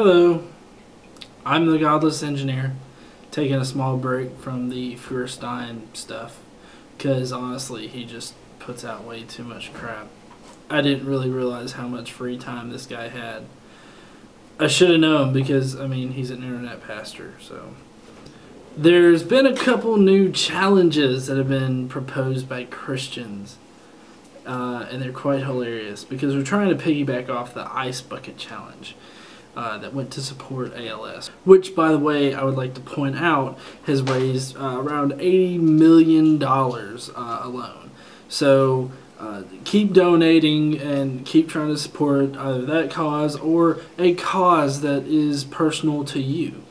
Hello, I'm the Godless Engineer, taking a small break from the Feuerstein stuff, because honestly, he just puts out way too much crap. I didn't really realize how much free time this guy had. I should have known because, I mean, he's an internet pastor, so. There's been a couple new challenges that have been proposed by Christians, and they're quite hilarious because we're trying to piggyback off the Ice Bucket Challenge. That went to support ALS, which, by the way, I would like to point out has raised around $80 million alone. So keep donating and keep trying to support either that cause or a cause that is personal to you.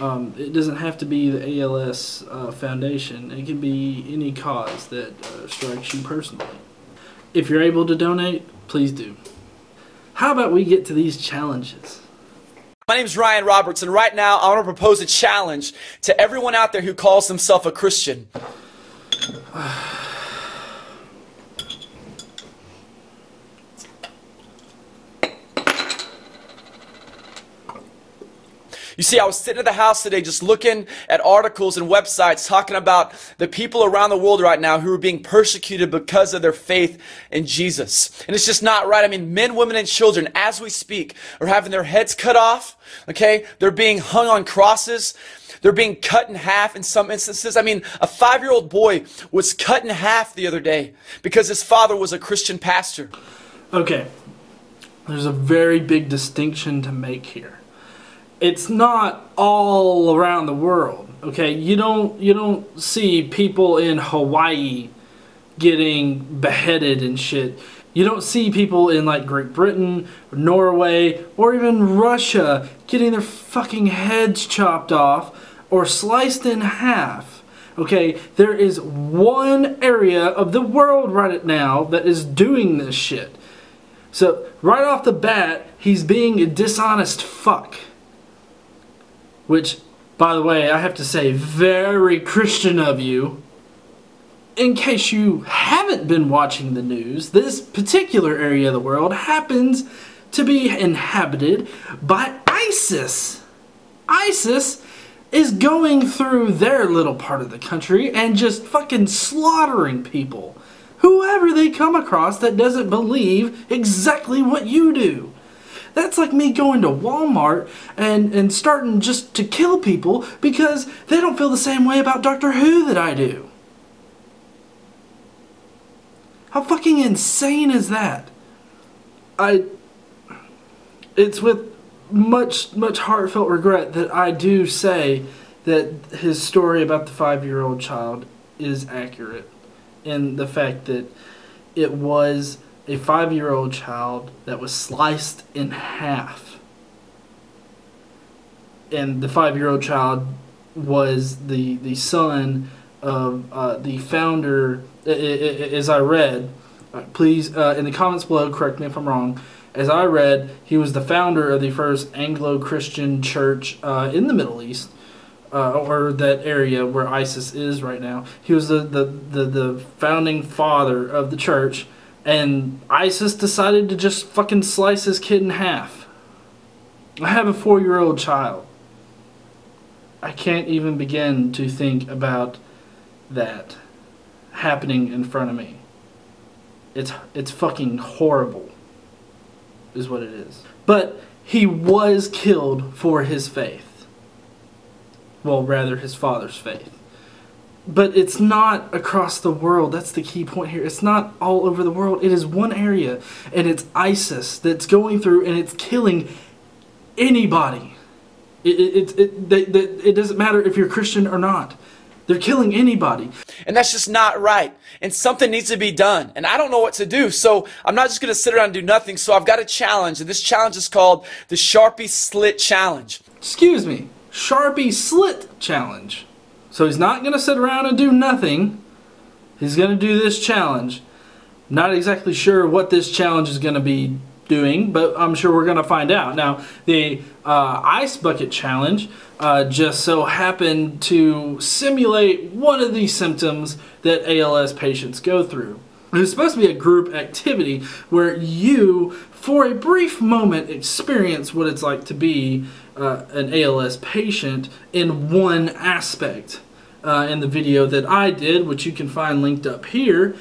It doesn't have to be the ALS Foundation. It can be any cause that strikes you personally. If you're able to donate, please do. How about we get to these challenges? My name is Ryan Roberts, and right now I want to propose a challenge to everyone out there who calls themselves a Christian. You see, I was sitting at the house today just looking at articles and websites talking about the people around the world right now who are being persecuted because of their faith in Jesus. And it's just not right. I mean, men, women, and children, as we speak, are having their heads cut off, okay? They're being hung on crosses. They're being cut in half in some instances. I mean, a 5-year-old boy was cut in half the other day because his father was a Christian pastor. Okay, there's a very big distinction to make here. It's not all around the world, okay? You don't see people in Hawaii getting beheaded and shit. You don't see people in like Great Britain, or Norway, or even Russia getting their fucking heads chopped off or sliced in half. Okay, there is one area of the world right now that is doing this shit. So right off the bat, he's being a dishonest fuck. Which, by the way, I have to say, very Christian of you. In case you haven't been watching the news, this particular area of the world happens to be inhabited by ISIS. ISIS is going through their little part of the country and just fucking slaughtering people. Whoever they come across that doesn't believe exactly what you do. That's like me going to Walmart and starting just to kill people because they don't feel the same way about Doctor Who that I do. How fucking insane is that? It's with much heartfelt regret that I do say that his story about the 5-year-old child is accurate in the fact that it was a 5-year-old child that was sliced in half. And the 5-year-old child was the son of the founder, as I read, please, in the comments below, correct me if I'm wrong, as I read, he was the founder of the first Anglo-Christian church in the Middle East, or that area where ISIS is right now. He was the founding father of the church. And ISIS decided to just fucking slice his kid in half. I have a 4-year-old child. I can't even begin to think about that happening in front of me. It's fucking horrible, is what it is. But he was killed for his faith. Well, rather his father's faith. But it's not across the world. That's the key point here. It's not all over the world. It is one area, and it's ISIS that's going through, and it's killing anybody. It doesn't matter if you're Christian or not. They're killing anybody. And that's just not right. And something needs to be done. And I don't know what to do. So I'm not just going to sit around and do nothing. So I've got a challenge. And this challenge is called the Sharpie Slit Challenge. Excuse me. Sharpie Slit Challenge. So he's not going to sit around and do nothing. He's going to do this challenge. Not exactly sure what this challenge is going to be doing, but I'm sure we're going to find out. Now, the Ice Bucket Challenge just so happened to simulate one of the symptoms that ALS patients go through. It was supposed to be a group activity where you, for a brief moment, experience what it's like to be an ALS patient in one aspect. In the video that I did, which you can find linked up here,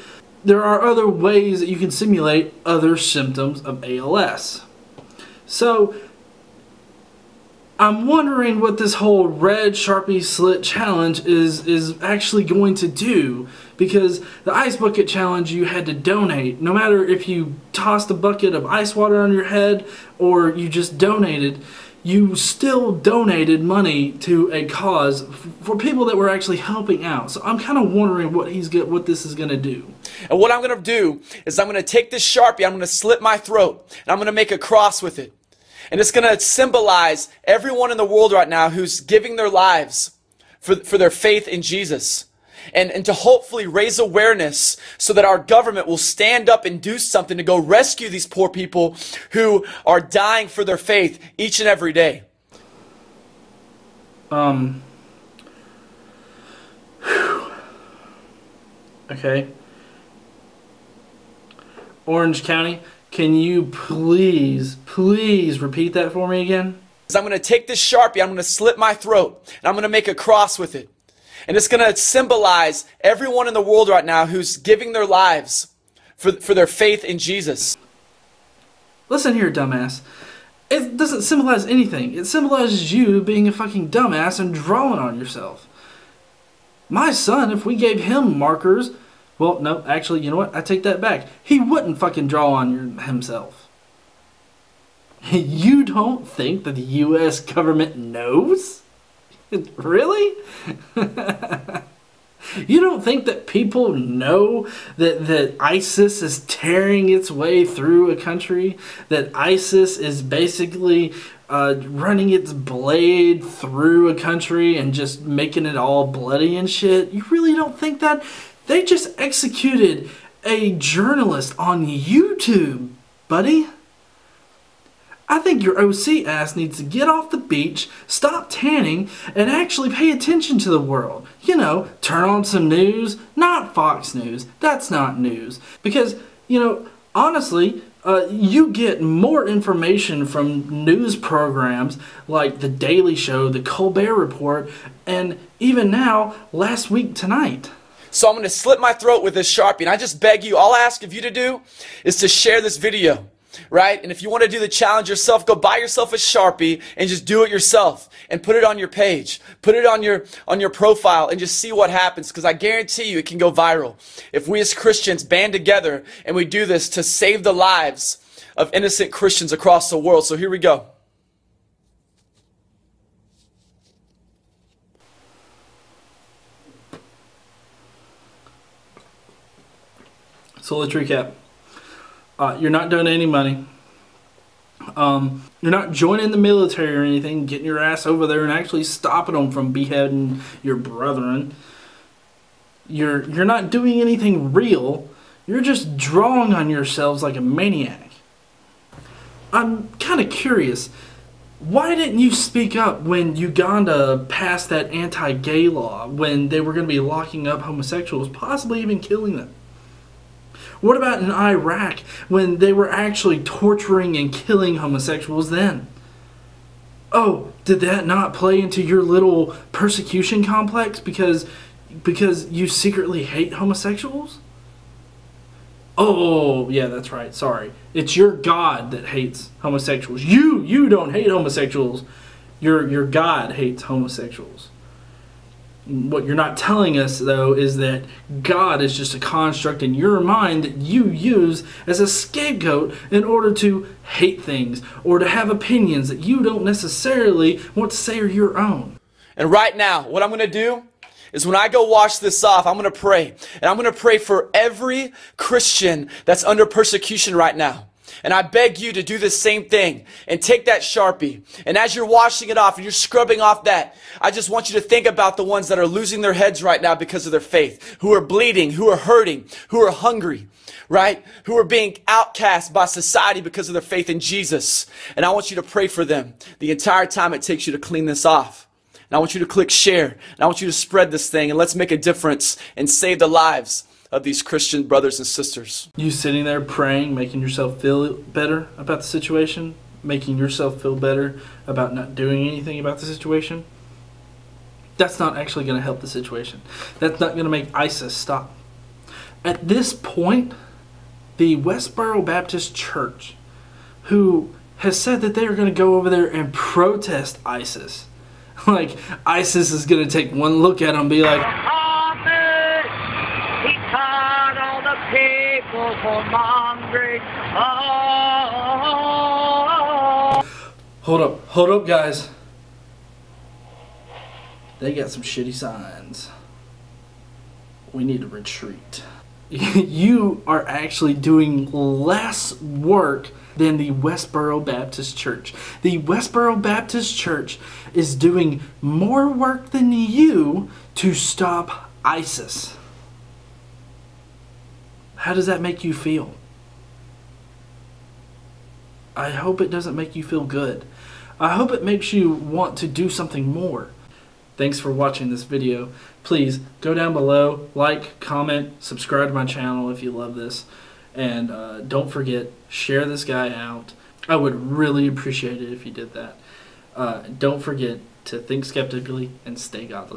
there are other ways that you can simulate other symptoms of ALS. So, I'm wondering what this whole red Sharpie Slit challenge is actually going to do, because the ice bucket challenge you had to donate. No matter if you tossed a bucket of ice water on your head or you just donated, you still donated money to a cause for people that were actually helping out. So I'm kind of wondering what this is going to do. And what I'm going to do is I'm going to take this Sharpie, I'm going to slit my throat, and I'm going to make a cross with it. And it's going to symbolize everyone in the world right now who's giving their lives for their faith in Jesus. And to hopefully raise awareness so that our government will stand up and do something to go rescue these poor people who are dying for their faith each and every day. Okay. Orange County, can you please repeat that for me again? I'm going to take this Sharpie, I'm going to slit my throat, and I'm going to make a cross with it. And it's going to symbolize everyone in the world right now who's giving their lives for their faith in Jesus. Listen here, dumbass. It doesn't symbolize anything. It symbolizes you being a fucking dumbass and drawing on yourself. My son, if we gave him markers, well, no, actually, you know what? I take that back. He wouldn't fucking draw on himself. You don't think that the U.S. government knows? Really? You don't think that people know that ISIS is tearing its way through a country? That ISIS is basically running its blade through a country and just making it all bloody and shit? You really don't think that? They just executed a journalist on YouTube, buddy. I think your OC ass needs to get off the beach, stop tanning, and actually pay attention to the world. You know, turn on some news, not Fox News. That's not news. Because, you know, honestly, you get more information from news programs like The Daily Show, The Colbert Report, and even now, Last Week Tonight. So I'm going to slit my throat with this Sharpie, and I just beg you, all I ask of you to do is to share this video. Right? And if you want to do the challenge yourself, go buy yourself a Sharpie and just do it yourself and put it on your page. Put it on your profile and just see what happens, because I guarantee you it can go viral. If we as Christians band together and we do this to save the lives of innocent Christians across the world. So here we go. So let's recap. You're not donating money. You're not joining the military or anything, getting your ass over there and actually stopping them from beheading your brethren. You're not doing anything real. You're just drawing on yourselves like a maniac. I'm kind of curious. Why didn't you speak up when Uganda passed that anti-gay law, when they were going to be locking up homosexuals, possibly even killing them? What about in Iraq, when they were actually torturing and killing homosexuals then? Oh, did that not play into your little persecution complex because you secretly hate homosexuals? Oh, yeah, that's right. Sorry. It's your God that hates homosexuals. You don't hate homosexuals. Your God hates homosexuals. What you're not telling us, though, is that God is just a construct in your mind that you use as a scapegoat in order to hate things or to have opinions that you don't necessarily want to say are your own. And right now, what I'm going to do is when I go wash this off, I'm going to pray. And I'm going to pray for every Christian that's under persecution right now. And I beg you to do the same thing and take that Sharpie. And as you're washing it off and you're scrubbing off that, I just want you to think about the ones that are losing their heads right now because of their faith, who are bleeding, who are hurting, who are hungry, right? Who are being outcast by society because of their faith in Jesus. And I want you to pray for them the entire time it takes you to clean this off. And I want you to click share. And I want you to spread this thing, and let's make a difference and save the lives of these Christian brothers and sisters. You sitting there praying, making yourself feel better about the situation, making yourself feel better about not doing anything about the situation, that's not actually going to help the situation. That's not going to make ISIS stop. At this point, the Westboro Baptist Church, who has said that they are going to go over there and protest ISIS, like ISIS is going to take one look at them and be like, He taught all the people for mongering. Hold up, guys. They got some shitty signs. We need to retreat. You are actually doing less work than the Westboro Baptist Church. The Westboro Baptist Church is doing more work than you to stop ISIS. How does that make you feel? I hope it doesn't make you feel good. I hope it makes you want to do something more. Thanks for watching this video. Please go down below, like, comment, subscribe to my channel if you love this. And don't forget, share this guy out. I would really appreciate it if you did that. Don't forget to think skeptically and stay godless.